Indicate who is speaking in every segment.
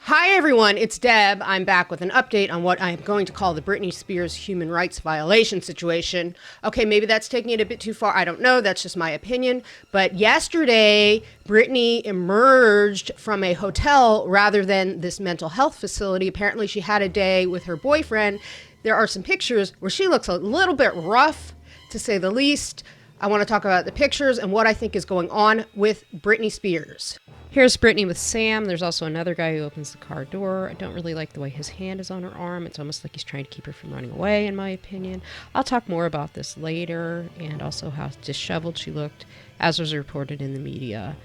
Speaker 1: Hi everyone, it's Deb. I'm back with an update on what I'm going to call the Britney Spears human rights violation situation. Okay, maybe that's taking it a bit too far. I don't know. That's just my opinion. But yesterday, Britney emerged from a hotel rather than this mental health facility. Apparently, she had a day with her boyfriend. There are some pictures where she looks a little bit rough, to say the least. I want to talk about the pictures and what I think is going on with Britney Spears. Here's Britney with Sam. There's also another guy who opens the car door. I don't really like the way his hand is on her arm. It's almost like he's trying to keep her from running away, in my opinion. I'll talk more about this later, and also how disheveled she looked, as was reported in the media.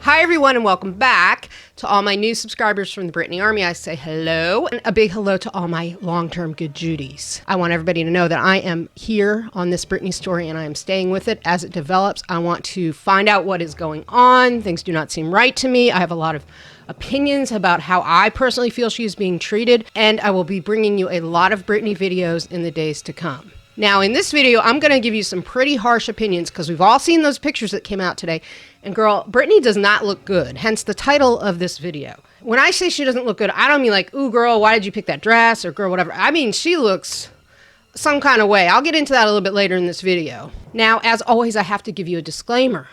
Speaker 1: Hi everyone and welcome back. To all my new subscribers from the Britney Army, I say hello. And a big hello to all my long-term good Judies. I want everybody to know that I am here on this Britney story and I am staying with it as it develops. I want to find out what is going on. Things do not seem right to me. I have a lot of opinions about how I personally feel she is being treated, and I will be bringing you a lot of Britney videos in the days to come. Now, in this video, I'm going to give you some pretty harsh opinions because we've all seen those pictures that came out today. And girl, Britney does not look good, hence the title of this video. When I say she doesn't look good, I don't mean like, ooh, girl, why did you pick that dress? Or girl, whatever. I mean, she looks some kind of way. I'll get into that a little bit later in this video. Now, as always, I have to give you a disclaimer.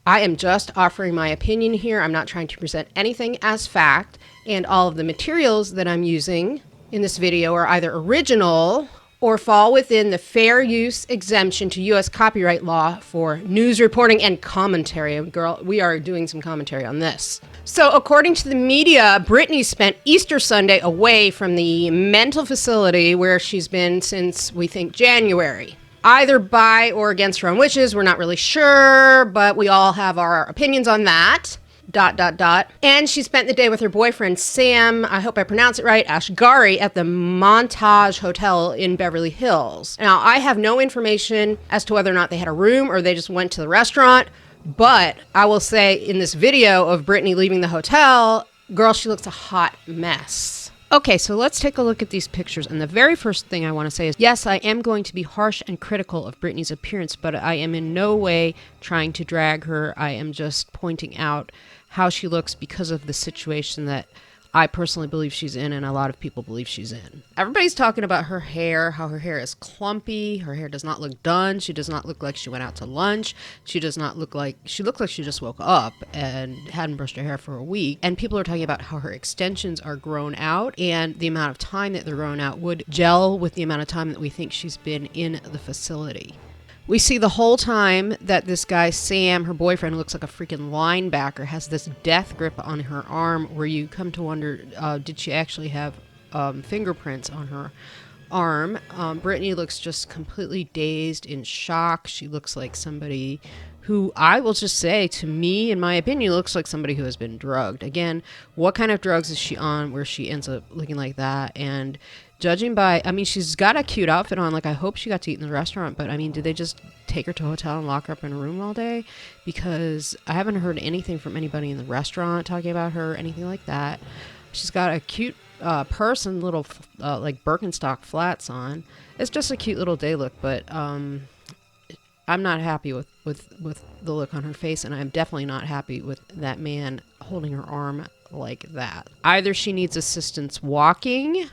Speaker 1: I am just offering my opinion here. I'm not trying to present anything as fact. And all of the materials that I'm using in this video are either original or fall within the fair use exemption to U.S. copyright law for news reporting and commentary. Girl, we are doing some commentary on this. So according to the media, Britney spent Easter Sunday away from the mental facility where she's been since, we think, January. Either by or against her own wishes, we're not really sure, but we all have our opinions on that. ... And she spent the day with her boyfriend, Sam, I hope I pronounce it right, Ashgari, at the Montage Hotel in Beverly Hills. Now, I have no information as to whether or not they had a room or they just went to the restaurant, but I will say in this video of Britney leaving the hotel, girl, she looks a hot mess. Okay, so let's take a look at these pictures. And the very first thing I want to say is, yes, I am going to be harsh and critical of Britney's appearance, but I am in no way trying to drag her. I am just pointing out how she looks because of the situation that I personally believe she's in and a lot of people believe she's in. Everybody's talking about her hair, how her hair is clumpy, her hair does not look done, she does not look like she went out to lunch, she looks like she just woke up and hadn't brushed her hair for a week. And people are talking about how her extensions are grown out and the amount of time that they're grown out would gel with the amount of time that we think she's been in the facility. We see the whole time that this guy, Sam, her boyfriend, looks like a freaking linebacker, has this death grip on her arm where you come to wonder, did she actually have fingerprints on her arm? Britney looks just completely dazed, in shock. She looks like somebody who, I will just say, to me, in my opinion, looks like somebody who has been drugged. Again, what kind of drugs is she on where she ends up looking like that? And judging by, I mean, she's got a cute outfit on. Like, I hope she got to eat in the restaurant. But, I mean, did they just take her to a hotel and lock her up in a room all day? Because I haven't heard anything from anybody in the restaurant talking about her, anything like that. She's got a cute purse and little, like, Birkenstock flats on. It's just a cute little day look. But I'm not happy with the look on her face. And I'm definitely not happy with that man holding her arm like that. Either she needs assistance walking,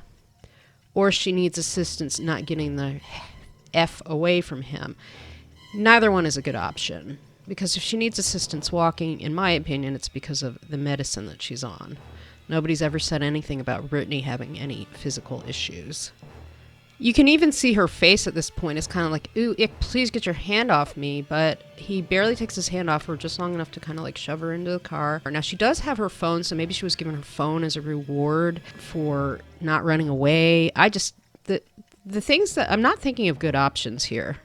Speaker 1: or she needs assistance not getting the F away from him. Neither one is a good option. Because if she needs assistance walking, in my opinion, it's because of the medicine that she's on. Nobody's ever said anything about Britney having any physical issues. You can even see her face at this point. It's kind of like, ooh, ick, please get your hand off me. But he barely takes his hand off her just long enough to kind of like shove her into the car. Now, she does have her phone, so maybe she was given her phone as a reward for not running away. The things that, I'm not thinking of good options here.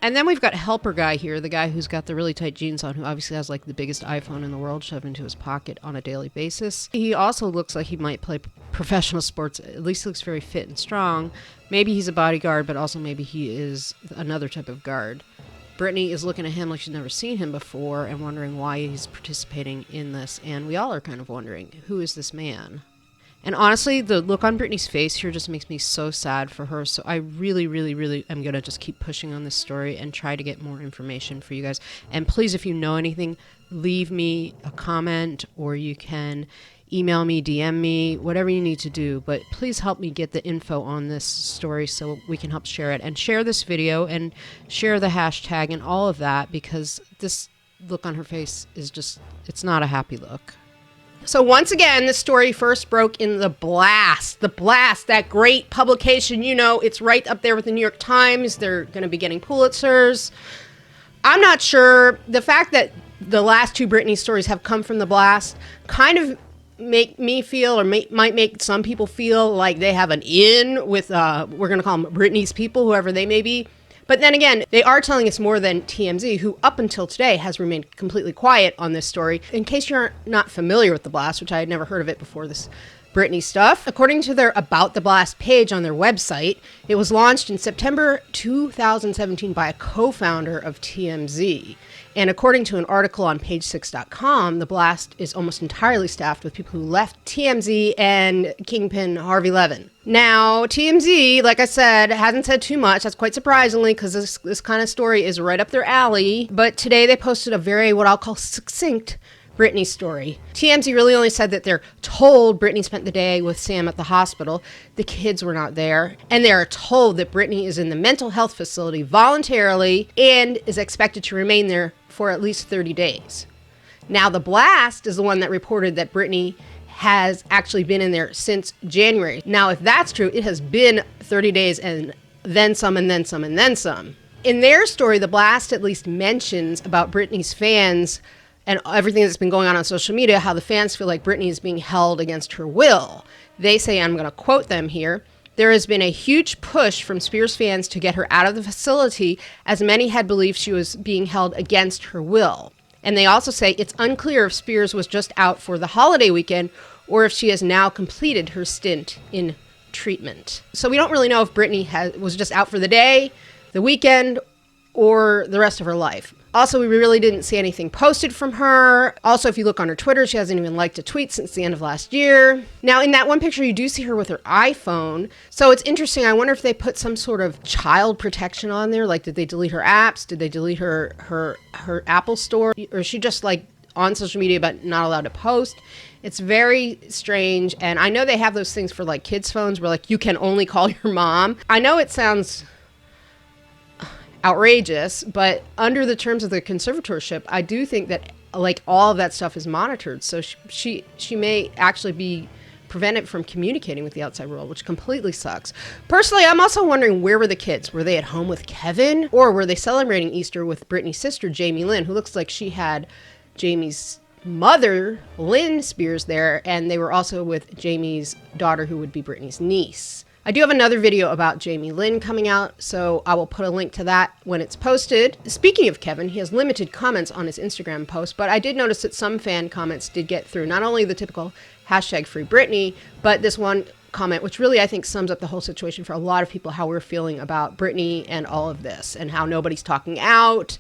Speaker 1: And then we've got helper guy here, the guy who's got the really tight jeans on, who obviously has like the biggest iPhone in the world shoved into his pocket on a daily basis. He also looks like he might play professional sports. At least looks very fit and strong. Maybe he's a bodyguard, but also maybe he is another type of guard. Britney is looking at him like she's never seen him before and wondering why he's participating in this. And we all are kind of wondering, who is this man? And honestly, the look on Britney's face here just makes me so sad for her. So I really, really, really am going to just keep pushing on this story and try to get more information for you guys. And please, if you know anything, leave me a comment, or you can email me, DM me, whatever you need to do. But please help me get the info on this story so we can help share it. And share this video and share the hashtag and all of that, because this look on her face is just, it's not a happy look. So once again, the story first broke in The Blast. The Blast, that great publication, you know, it's right up there with the New York Times. They're going to be getting Pulitzers. I'm not sure. The fact that the last two Britney stories have come from The Blast kind of make me feel, or might make some people feel like they have an in with, we're going to call them Britney's people, whoever they may be. But then again, they are telling us more than TMZ, who up until today has remained completely quiet on this story. In case you're not familiar with The Blast, which I had never heard of it before this Britney stuff, according to their About The Blast page on their website, it was launched in September 2017 by a co-founder of TMZ. And according to an article on page6.com, The Blast is almost entirely staffed with people who left TMZ and Kingpin Harvey Levin. Now, TMZ, like I said, hasn't said too much. That's quite surprisingly, because this kind of story is right up their alley. But today they posted a very, what I'll call, succinct Britney story. TMZ really only said that they're told Britney spent the day with Sam at the hospital. The kids were not there. And they are told that Britney is in the mental health facility voluntarily and is expected to remain there for at least 30 days. Now, The Blast is the one that reported that Britney has actually been in there since January. Now, if that's true, it has been 30 days and then some and then some and then some. In their story, The Blast at least mentions about Britney's fans and everything that's been going on social media, how the fans feel like Britney is being held against her will. They say, I'm going to quote them here, "There has been a huge push from Spears fans to get her out of the facility, as many had believed she was being held against her will." And they also say it's unclear if Spears was just out for the holiday weekend or if she has now completed her stint in treatment. So we don't really know if Britney was just out for the day, the weekend, or the rest of her life. Also, we really didn't see anything posted from her. Also, if you look on her Twitter, she hasn't even liked a tweet since the end of last year. Now, in that one picture, you do see her with her iPhone. So it's interesting. I wonder if they put some sort of child protection on there. Like, did they delete her apps? Did they delete her Apple store? Or is she just like on social media but not allowed to post? It's very strange. And I know they have those things for like kids' phones where like you can only call your mom. I know it sounds outrageous, but under the terms of the conservatorship, I do think that like all of that stuff is monitored. So she may actually be prevented from communicating with the outside world, which completely sucks. Personally, I'm also wondering, where were the kids? Were they at home with Kevin, or were they celebrating Easter with Britney's sister, Jamie Lynn, who looks like she had Jamie's mother, Lynn Spears, there, and they were also with Jamie's daughter, who would be Britney's niece. I do have another video about Jamie Lynn coming out, so I will put a link to that when it's posted. Speaking of Kevin, he has limited comments on his Instagram post, but I did notice that some fan comments did get through. Not only the typical hashtag Free Britney, but this one comment, which really I think sums up the whole situation for a lot of people, how we're feeling about Britney and all of this, and how nobody's talking out.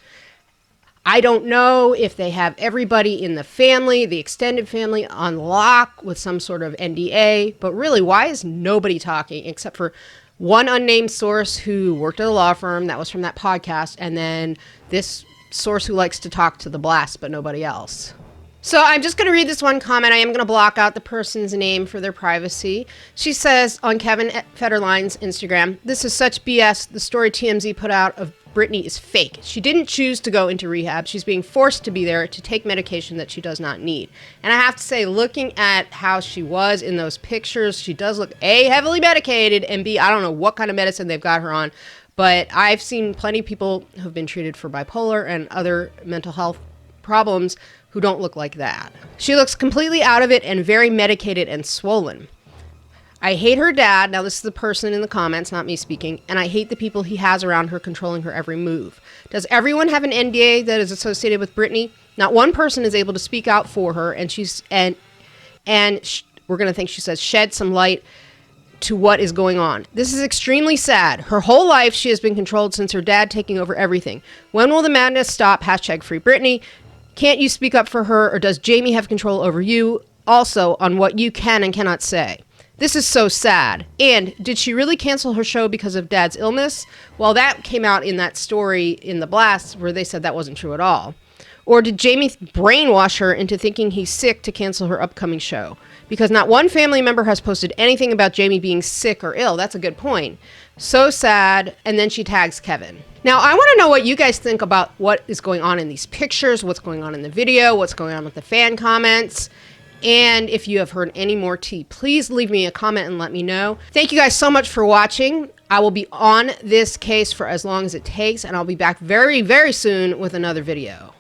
Speaker 1: I don't know if they have everybody in the family, the extended family, on lock with some sort of NDA. But really, why is nobody talking except for one unnamed source who worked at a law firm that was from that podcast, and then this source who likes to talk to The Blast, but nobody else? So I'm just going to read this one comment. I am going to block out the person's name for their privacy. She says on Kevin Federline's Instagram, "This is such BS. The story TMZ put out of Britney is fake. She didn't choose to go into rehab. She's being forced to be there to take medication that she does not need." And I have to say, looking at how she was in those pictures, she does look A, heavily medicated, and B, I don't know what kind of medicine they've got her on, but I've seen plenty of people who've been treated for bipolar and other mental health problems who don't look like that. She looks completely out of it and very medicated and swollen. "I hate her dad," now this is the person in the comments, not me speaking, "and I hate the people he has around her controlling her every move. Does everyone have an NDA that is associated with Britney? Not one person is able to speak out for her, and we're going to think she says shed some light to what is going on. This is extremely sad. Her whole life she has been controlled since her dad taking over everything. When will the madness stop? Hashtag Free Britney. Can't you speak up for her, or does Jamie have control over you? Also, on what you can and cannot say. This is so sad. And did she really cancel her show because of Dad's illness? Well, that came out in that story in The Blast where they said that wasn't true at all. Or did Jamie brainwash her into thinking he's sick to cancel her upcoming show? Because not one family member has posted anything about Jamie being sick or ill. That's a good point. So sad. And then she tags Kevin. Now, I want to know what you guys think about what is going on in these pictures, what's going on in the video, what's going on with the fan comments. And if you have heard any more tea, please leave me a comment and let me know. Thank you guys so much for watching. I will be on this case for as long as it takes, and I'll be back very, very soon with another video.